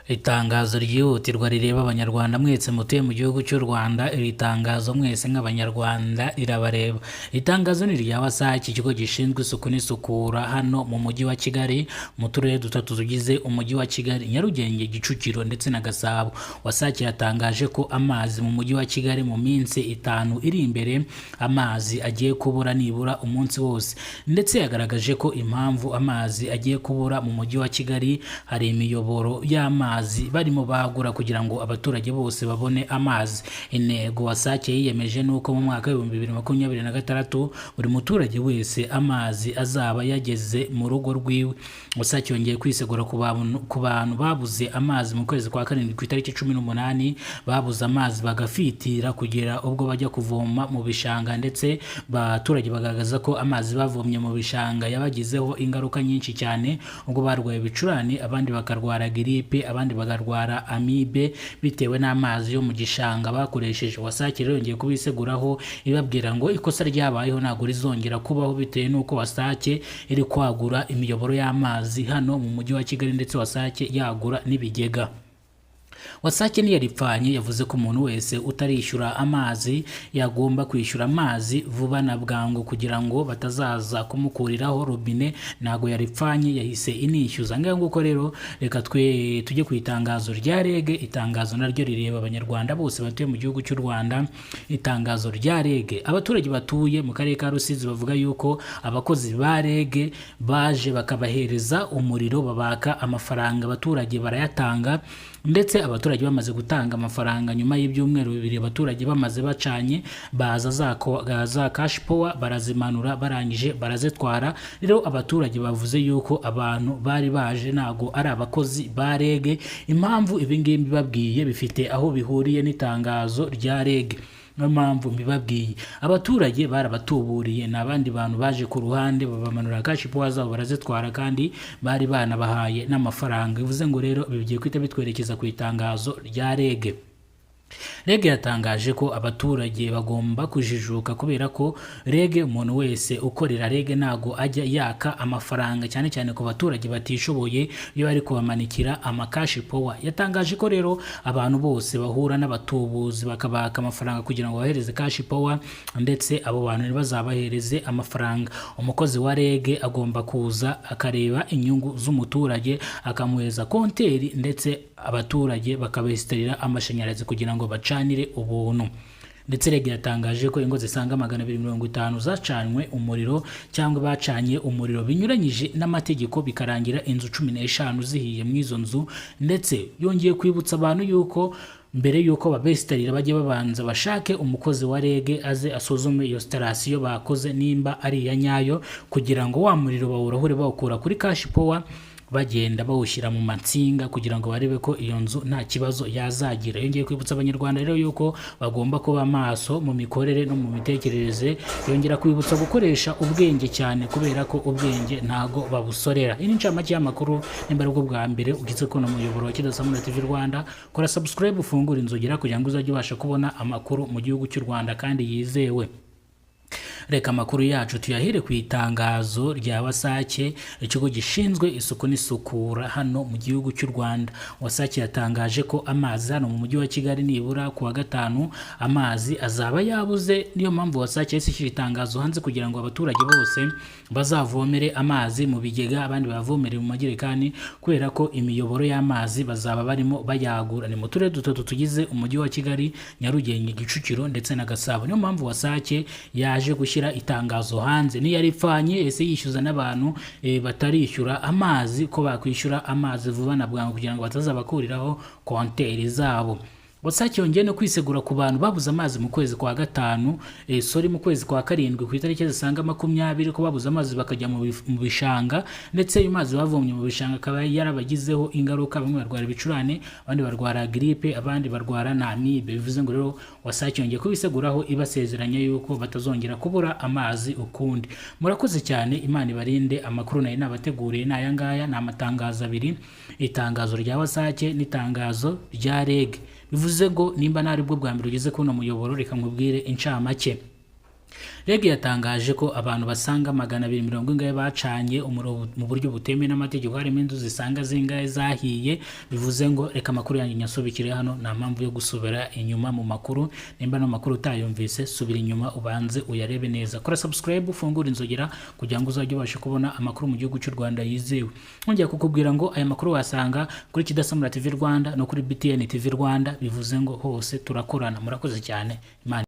Itangazo ryihutirwa rireba abanyarwanda mwese mutuye mu gihugu cy'u Rwanda. Iri tangazo mwese nk'abanyarwanda rirabareba. Itangazo ni irya WASAC, ikigo gishinzwe isuku n'isukura hano mu mujyi wa Kigali, mu turere dutatu tugize umujyi wa Kigali: Nyarugenge, Kicukiro ndetse na Gasabo. WASAC yatangaje ko amazi mu mujyi wa Kigali mu minsi 5 iri imbere amazi agiye kubura nibura umunsi wose, ndetse yagaragaje ko impamvu amazi agiye kubura mu mujyi wa Kigali hari imiyoboro y'amazi barimo bagura kugira ngo abaturage bose babone amazi. Intego WASAC yiyemeje nuko mu mwaka wa 2026 buri muturage wese amazi azaba yageze mu rugo rwiwe. WASAC yongeye kwisegura ku bantu babuze amazi mu kwezi kwa karindwi ku itariki 18 babuze amazi bagafitira kugera ubwo bajya kuvoma mu bishanga, ndetse abaturage bagaragaza ko amazi bavomye mu bishanga yabagizeho ingaruka nyinshi cyane, ubwo barwaye ibicurane, abandi bakarwara grippe, abandi bagarwara amibe bitewe n'amazi yo mu gishanga bakoresheje. WASAC rero yongeye kubiseguraho ibabwira ngo ikosa ryabayeho ntabwo rizongera kubaho, bitewe n'uko WASAC iri kwagura imiyoboro y'amazi hano mu mujyi wa Kigali, ndetse WASAC yagura n'ibigega. WASAC niyaripfanye yavuze ko umuntu wese utarishyura amazi yagomba kwishyura amazi vuba na bwangu kugira ngo batazaza kumukuriraho robine. Ntago yaripfanye, yahise inishyuza. Nguko rero reka tujye ku itangazo rya REG. Itangazo naryo rireba abanyarwanda bose batuye mu gihugu cy'u Rwanda. Itangazo rya REG: abaturage batuye mu karere ka Rusizi bavuga yuko abakozi ba REG baje bakabahereza umuriro, babaka amafaranga, abaturage barayatanga, ndetse abaturage bamaze gutanga amafaranga nyuma y'ibyumweru 2 abaturage bamaze bacanye baza za cash power barazimanura, barangije barazitwara. Rero abaturage bavuze yuko abantu bari baje nago ari abakozi ba REG. Impamvu ibingibi babwiye bifite aho bihuriye n'itangazo rya REG. Mpamvu mbibabwiye, abaturage barabatuburiye, n'abandi bantu baje ku ruhande babamanura cash power zabo barazitwara, kandi bari banabahaye n'amafaranga. Bivuze ngo rero bigiye kwita bitwerekeza ku itangazo rya REG. REG yatangaje ko abaturage bagomba kujijuka, kubera ko REG, umuntu wese ukorera REG nago ajya yaka amafaranga, cyane cyane ku baturage batishoboye iyo bari kubamanikira amakashi power. Yatangaje ko rero abantu bose bahura n'abatubuzi bakabaka amafaranga kugira ngo bahereze cash power, ndetse abo bantu ntibazabahereze amafaranga. Umukozi wa REG agomba kuza akareba inyungu z'umuturage, akamuhereza konteri, ndetse abaturage bakabesiterera amashanyarazi kugira ngo bacanire ubuntu. Ndetse REG yatangaje ko ingo zisanga 250 zacanywe umuriro cyangwa bacanye umuriro binyuranyije n'amategeko, bikarangira inzu 15 zihiye mu izo nzu. Ndetse yongeye kwibutsa abantu yuko mbere yuko babesiterira bajye babanza bashake umukozi wa REG aze asuzume iyo station bakoze nimba ari iya nyayo, kugira ngo wa muriro bawurahure bawukura kuri cash power bagenda bawushyira mu matsinga kugira ngo barebe ko iyo nzu nta kibazo yazagira. Yongeye kwibutsa abanyarwanda rero yuko bagomba kuba maso mu mikorere no mu mitekerereze. Yongera kwibutsa gukoresha ubwenge cyane, kubera ko ubwenge ntago babusorera. Iyi ni ncamake y'amakuru. Nimba aribwo bwa mbere ugize ko no muyoboro wa Kidasamuna TV Rwanda, kora subscribe, ufungura inzogera kugira ngo uzajye ubasha kubona amakuru mu gihugu cy'u Rwanda kandi yizewe. Reka amakuru yacu tuyahire ku itangazo rya WASAC, ikigo gishinzwe isuku n'isukura hano mu gihugu cy'u Rwanda. WASAC yatangaje ko amazi hano mu mujyi wa Kigali nibura ku wa 5 amazi azaba yabuze. Niyo mpamvu WASAC yashyira itangazo hanze kugira ngo abaturage bose bazavomere amazi mu bigega, abandi bavomere mu majerekani, kubera ko imiyoboro y'amazi bazaba barimo bayagura. Ni mu turere dutatu tugize umujyi wa Kigali: Nyarugenge, Kicukiro ndetse na Gasabo. Niyo mpamvu WASAC yaje gushyira itangazo hanze. Niyaripfanye ese yishyuza n'abantu batarishyura amazi ko bakwishyura amazi vuba na bwangu kugira ngo batazabakuriraho konteri zabo. WASAC yongeye no kwisegura ku bantu babuze amazi mu kwezi kwa 5 mu kwezi kwa karindwi ku itariki zisanga 20 ko babuze amazi bakajya mu bishanga, ndetse ayo mazi bavomye mu bishanga akaba yarabagizeho ingaruka. Bamwe barwara ibicurane, abandi barwara grippe, abandi barwara na amibe. Bivuze ngo rero WASAC yongeye kubiseguraho ibasezeranya yuko batazongera kubura amazi ukundi. Murakoze cyane, Imana ibarinde. Amakuru nayo nabateguriye n'aya ngaya, ni amatangazo abiri: itangazo rya WASAC n'itangazo rya REG. Bivuze ngo nimba nari bwo bwa mbere ugeze kuno muyoboro, reka nkubwire incamake. REG yatangaje ko abantu basaga 270 bacanye umuriro mu buryo butemewe n'amategeko, harimo inzu zisaga zingahe zahiye. Bivuze ngo reka amakuru yanjye nyasubikire hano, nta mpamvu yo gusubira inyuma mu makuru. Nimba no makuru utayumvise, subira inyuma ubanze uyarebe neza. Kora subscribe, ufungura inzogera kugira ngo uzajye ubashe kubona amakuru mu gihugu cy'u Rwanda yizewe. Nongeye kukubwira ngo aya makuru wasanga kuri Kidasamura TV Rwanda no kuri BTN TV Rwanda. Bivuze ngo hose turakorana. Murakoze cyane. Imana